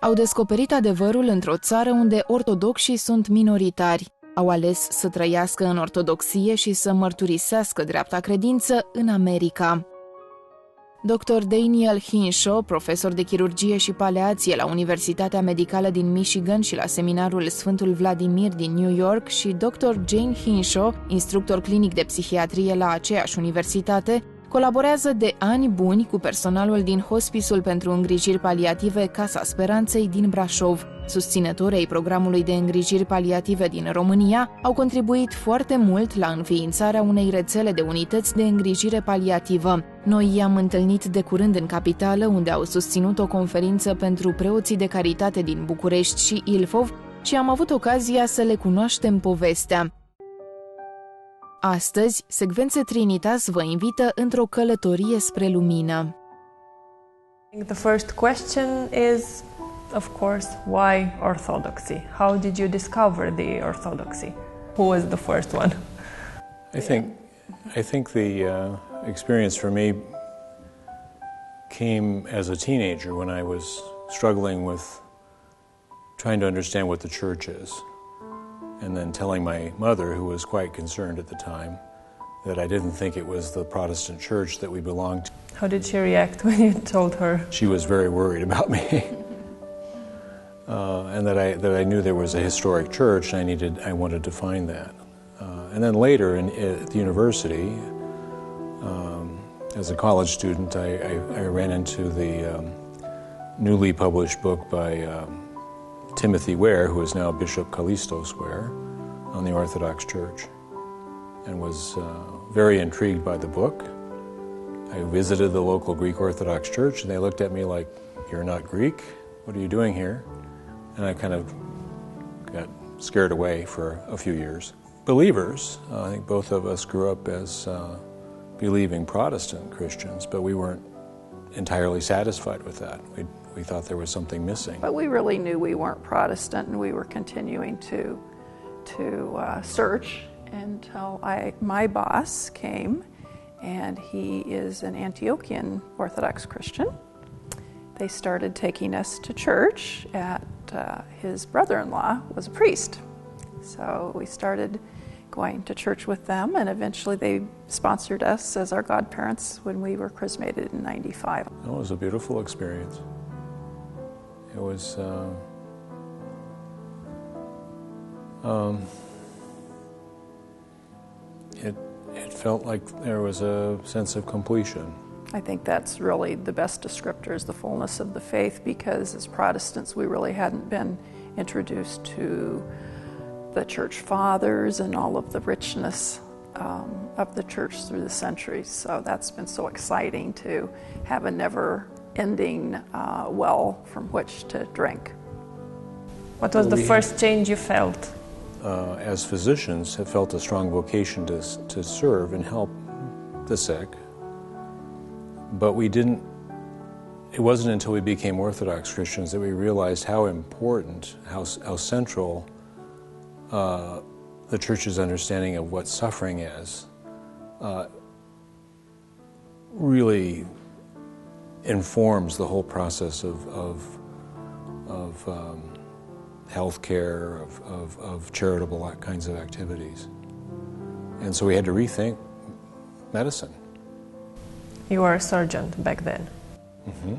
Au descoperit adevărul într-o țară unde ortodoxii sunt minoritari. Au ales să trăiască în ortodoxie și să mărturisească dreapta credință în America. Dr. Daniel Hinshaw, profesor de chirurgie și paleație la Universitatea Medicală din Michigan și la Seminarul Sfântul Vladimir din New York, și Dr. Jane Hinshaw, instructor clinic de psihiatrie la aceeași universitate, colaborează de ani buni cu personalul din Hospisul pentru îngrijiri paliative Casa Speranței din Brașov. Susținătorii ai programului de îngrijiri paliative din România au contribuit foarte mult la înființarea unei rețele de unități de îngrijire paliativă. Noi i-am întâlnit de curând în capitală, unde au susținut o conferință pentru preoții de caritate din București și Ilfov, și am avut ocazia să le cunoaștem povestea. Astăzi, Secvențe Trinitas vă invită într-o călătorie spre lumină. The first question is, of course, why orthodoxy? How did you discover the orthodoxy? Who was the first one? I think the experience for me came as a teenager when I was struggling with trying to understand what the church is. And then telling my mother, who was quite concerned at the time, that I didn't think it was the Protestant church that we belonged to. How did she react when you told her? She was very worried about me. And that I knew there was a historic church, and I wanted to find that. And then later at the university, as a college student, I ran into the newly published book by Timothy Ware, who is now Bishop Callistos Ware, on the Orthodox Church, and was very intrigued by the book. I visited the local Greek Orthodox Church, and they looked at me like, "You're not Greek? What are you doing here?" And I kind of got scared away for a few years. Believers, I think both of us grew up as believing Protestant Christians, but we weren't entirely satisfied with that. We thought there was something missing. But we really knew we weren't Protestant, and we were continuing to search until my boss came, and he is an Antiochian Orthodox Christian. They started taking us to church his brother-in-law was a priest. So we started going to church with them, and eventually they sponsored us as our godparents when we were chrismated in '95. It was a beautiful experience. It was it felt like there was a sense of completion. I think that's really the best descriptor, is the fullness of the faith, because as Protestants we really hadn't been introduced to the church fathers and all of the richness of the church through the centuries. So that's been so exciting to have a never-ending well from which to drink. What was the first change you felt? As physicians, have felt a strong vocation to serve and help the sick, but it wasn't until we became Orthodox Christians that we realized how important, how central the Church's understanding of what suffering is really informs the whole process of healthcare, of charitable kinds of activities. And so we had to rethink medicine. You were a surgeon back then. Mm-hmm.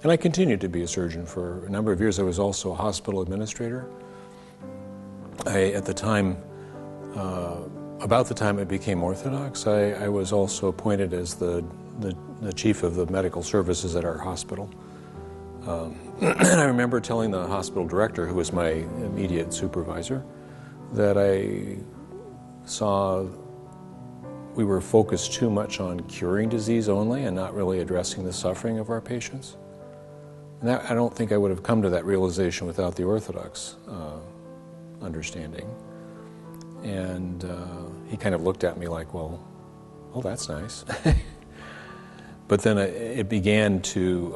And I continued to be a surgeon for a number of years. I was also a hospital administrator. At the time, about the time I became Orthodox, I was also appointed as the chief of the medical services at our hospital. And I remember telling the hospital director, who was my immediate supervisor, that I saw we were focused too much on curing disease only and not really addressing the suffering of our patients. And I don't think I would have come to that realization without the Orthodox understanding. And he kind of looked at me like, well, oh, that's nice. But then it began to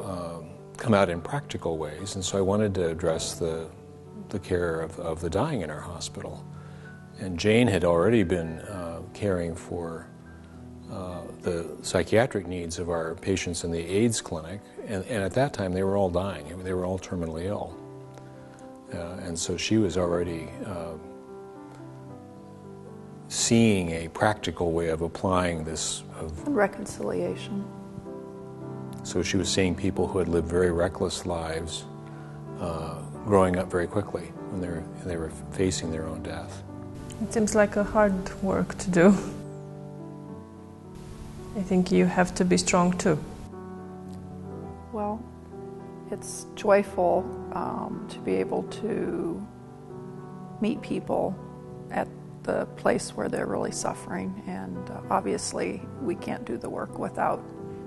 come out in practical ways, and so I wanted to address the care of the dying in our hospital. And Jane had already been caring for the psychiatric needs of our patients in the AIDS clinic, and at that time they were all dying. They were all terminally ill. And so she was already seeing a practical way of applying this. Reconciliation. So she was seeing people who had lived very reckless lives growing up very quickly when they were facing their own death. It seems like a hard work to do. I think you have to be strong too. Well, it's joyful to be able to meet people at the place where they're really suffering, and obviously we can't do the work without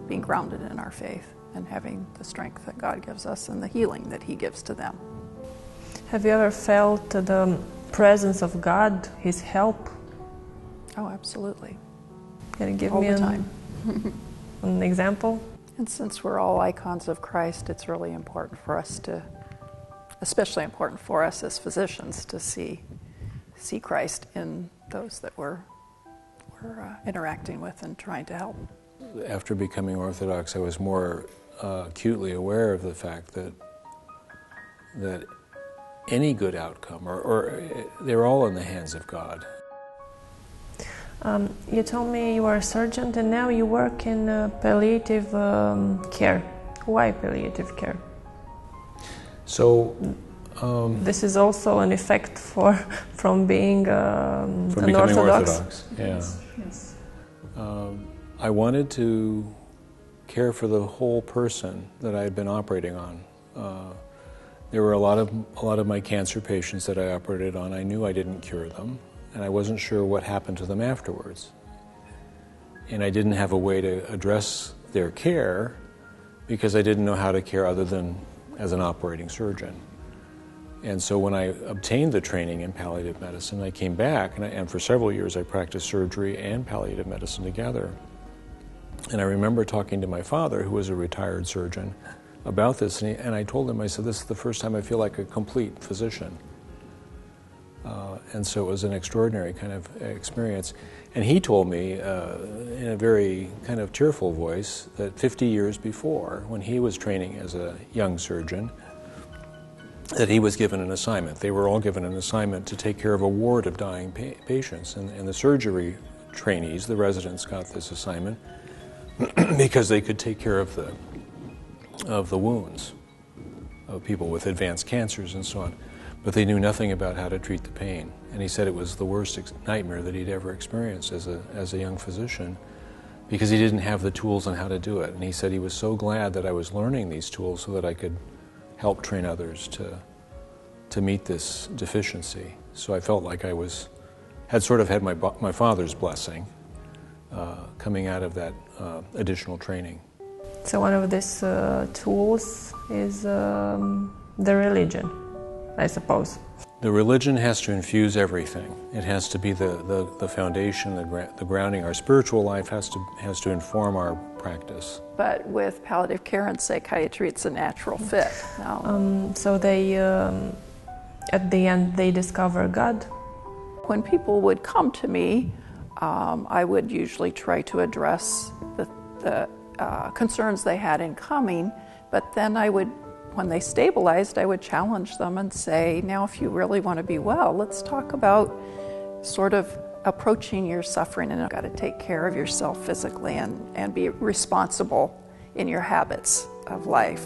being grounded in our faith and having the strength that God gives us and the healing that He gives to them. Have you ever felt the presence of God, His help? Oh, absolutely. Can you give All me the time. an example? And since we're all icons of Christ, it's really important for us to, especially important for us as physicians, to see Christ in those that we're interacting with and trying to help. After becoming Orthodox, I was more acutely aware of the fact that any good outcome, or they're all in the hands of God. You told me you were a surgeon and now you work in palliative care. Why palliative care? So this is also an effect from being from an becoming Orthodox. Yeah. Yes. I wanted to care for the whole person that I had been operating on. There were a lot of my cancer patients that I operated on. I knew I didn't cure them, and I wasn't sure what happened to them afterwards. And I didn't have a way to address their care because I didn't know how to care other than as an operating surgeon. And so when I obtained the training in palliative medicine, I came back, and for several years I practiced surgery and palliative medicine together. And I remember talking to my father, who was a retired surgeon, about this, and I told him, I said, this is the first time I feel like a complete physician. And so it was an extraordinary kind of experience. And he told me in a very kind of tearful voice that 50 years before, when he was training as a young surgeon, that he was given an assignment. They were all given an assignment to take care of a ward of dying patients. And the surgery trainees, the residents, got this assignment because they could take care of the wounds of people with advanced cancers and so on. But they knew nothing about how to treat the pain. And he said it was the worst nightmare that he'd ever experienced as a young physician, because he didn't have the tools on how to do it. And he said he was so glad that I was learning these tools so that I could help train others to meet this deficiency. So I felt like I had sort of had my father's blessing coming out of that additional training. So one of these tools is the religion, I suppose. The religion has to infuse everything. It has to be the foundation, the grounding. Our spiritual life has to inform our practice. But with palliative care and psychiatry, it's a natural fit. So they, at the end, they discover God. When people would come to me, I would usually try to address the concerns they had in coming, but then when they stabilized, I would challenge them and say, now if you really want to be well, let's talk about sort of approaching your suffering, and you've got to take care of yourself physically and be responsible in your habits of life.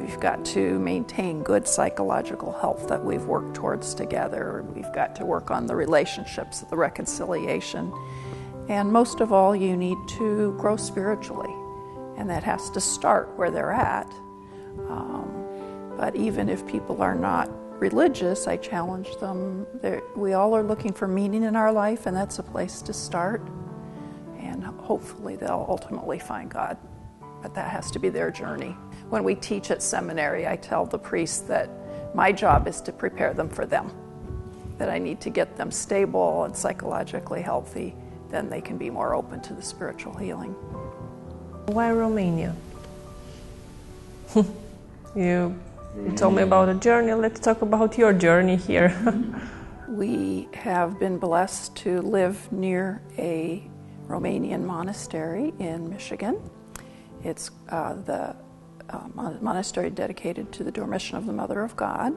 You've got to maintain good psychological health that we've worked towards together. We've got to work on the relationships, the reconciliation. And most of all, you need to grow spiritually. And that has to start where they're at. But even if people are not religious, I challenge them. We all are looking for meaning in our life, and that's a place to start. And hopefully they'll ultimately find God. But that has to be their journey. When we teach at seminary, I tell the priests that my job is to prepare them for them. That I need to get them stable and psychologically healthy, then they can be more open to the spiritual healing. Why Romania? You told me about a journey. Let's talk about your journey here. We have been blessed to live near a Romanian monastery in Michigan. It's the monastery dedicated to the Dormition of the Mother of God.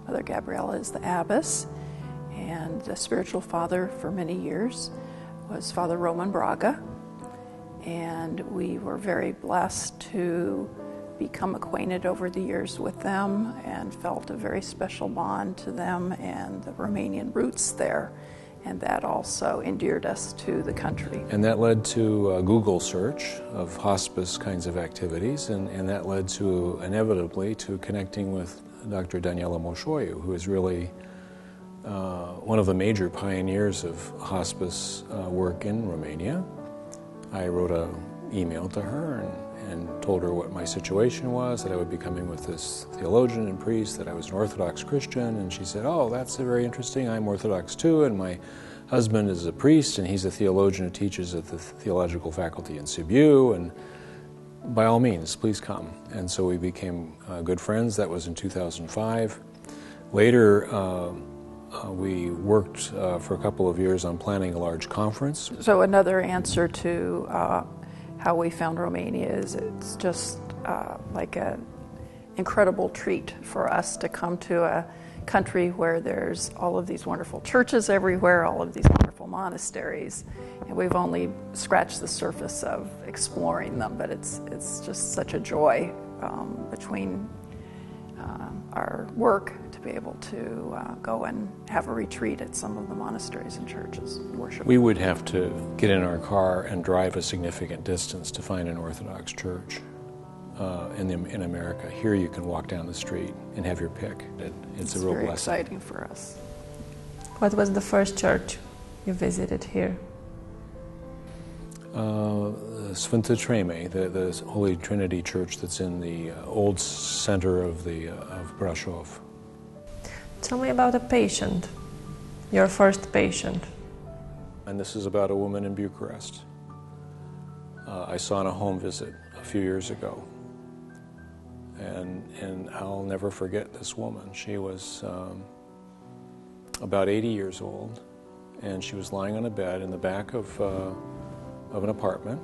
Mother Gabriella is the abbess, and the spiritual father for many years was Father Roman Braga. And we were very blessed to become acquainted over the years with them and felt a very special bond to them and the Romanian roots there. And that also endeared us to the country. And that led to a Google search of hospice kinds of activities, and that led to, inevitably, to connecting with Dr. Daniela Moșoiu, who is really one of the major pioneers of hospice work in Romania. I wrote an email to her and told her what my situation was, that I would be coming with this theologian and priest, that I was an Orthodox Christian, and she said, "Oh, that's very interesting. I'm Orthodox too, and my husband is a priest, and he's a theologian who teaches at the theological faculty in Sibiu, and by all means, please come." And so we became good friends. That was in 2005. Later, we worked for a couple of years on planning a large conference. So another answer to how we found Romania is it's just like an incredible treat for us to come to a country where there's all of these wonderful churches everywhere, all of these wonderful monasteries, and we've only scratched the surface of exploring them, but it's just such a joy between our work to be able to go and have a retreat at some of the monasteries and churches and worship. We would have to get in our car and drive a significant distance to find an Orthodox church in America. Here you can walk down the street and have your pick. It's a real very blessing. exciting for us. What was the first church you visited here? Secvențe Trinitas, the Holy Trinity Church that's in the old center of Brașov. Tell me about a patient, your first patient. And this is about a woman in Bucharest. I saw on a home visit a few years ago. And I'll never forget this woman. She was about 80 years old, and she was lying on a bed in the back of an apartment,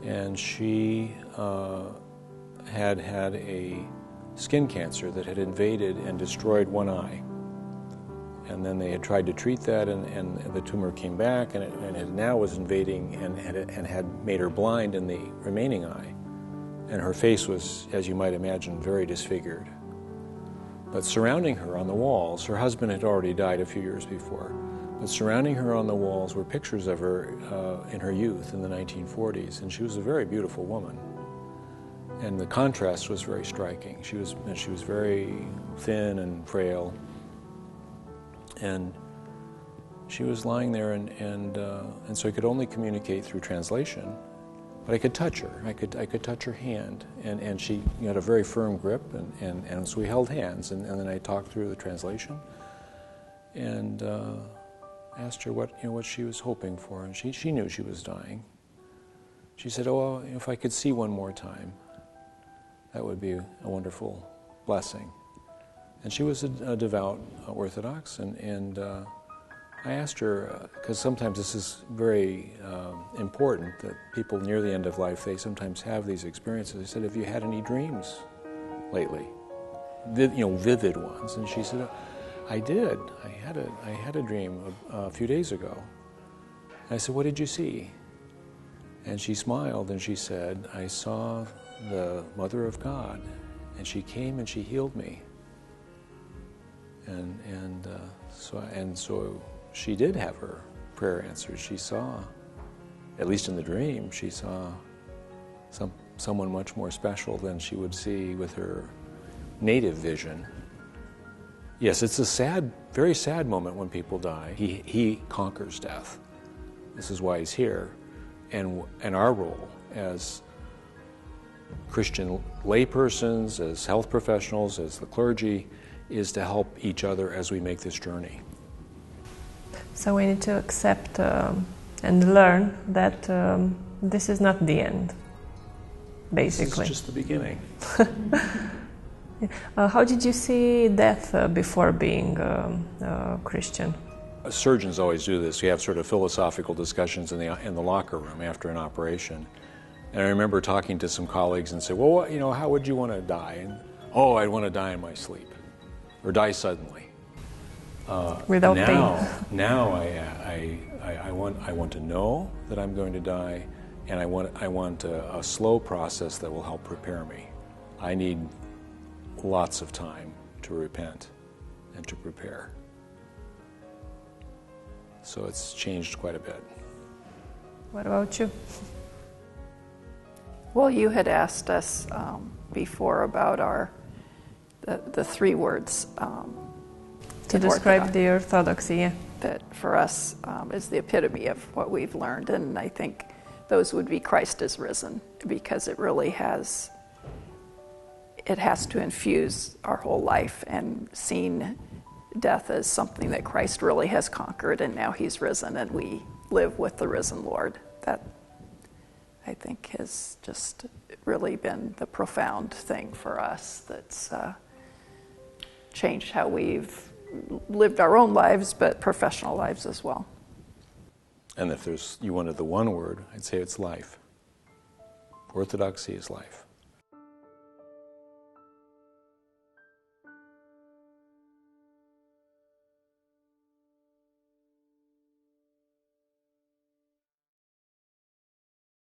and she had a skin cancer that had invaded and destroyed one eye. And then they had tried to treat that, and the tumor came back, and it now was invading and had made her blind in the remaining eye. And her face was, as you might imagine, very disfigured. But surrounding her on the walls, her husband had already died a few years before, but surrounding her on the walls were pictures of her in her youth in the 1940s, and she was a very beautiful woman. And the contrast was very striking. She was very thin and frail, and she was lying there, and so I could only communicate through translation. But I could touch her. I could touch her hand, and she had a very firm grip, and so we held hands, and then I talked through the translation, and asked her what she was hoping for, and she knew she was dying. She said, "Oh, well, if I could see one more time, that would be a wonderful blessing." And she was a devout Orthodox, and I asked her, because sometimes this is very important, that people near the end of life, they sometimes have these experiences. I said, "Have you had any dreams lately? Vivid ones?" And she said, "I did. I had a dream a few days ago." And I said, "What did you see?" And she smiled and she said, "I saw the Mother of God, and she came and she healed me." So she did have her prayer answered. She saw, at least in the dream, she saw someone much more special than she would see with her native vision. Yes, it's a sad, very sad moment when people die. He conquers death. This is why he's here. And our role as Christian laypersons, as health professionals, as the clergy, is to help each other as we make this journey. So we need to accept and learn that this is not the end, basically. This is just the beginning. How did you see death before being a Christian? surgeons always do this. You have sort of philosophical discussions in the locker room after an operation. And I remember talking to some colleagues and say, well, what, you know, how would you want to die? And, oh, I'd want to die in my sleep, or die suddenly. Without now, pain. Now I want to know that I'm going to die, and I want a slow process that will help prepare me. I need lots of time to repent and to prepare. So it's changed quite a bit. What about you? Well, you had asked us before about the three words To describe the orthodoxy, yeah. that for us is the epitome of what we've learned, and I think those would be Christ is risen, because it really has to infuse our whole life, and seeing death as something that Christ really has conquered, and now he's risen and we live with the risen Lord. That, I think, has just really been the profound thing for us that's changed how we've lived our own lives, but professional lives as well. And if you wanted the one word, I'd say it's life. Orthodoxy is life.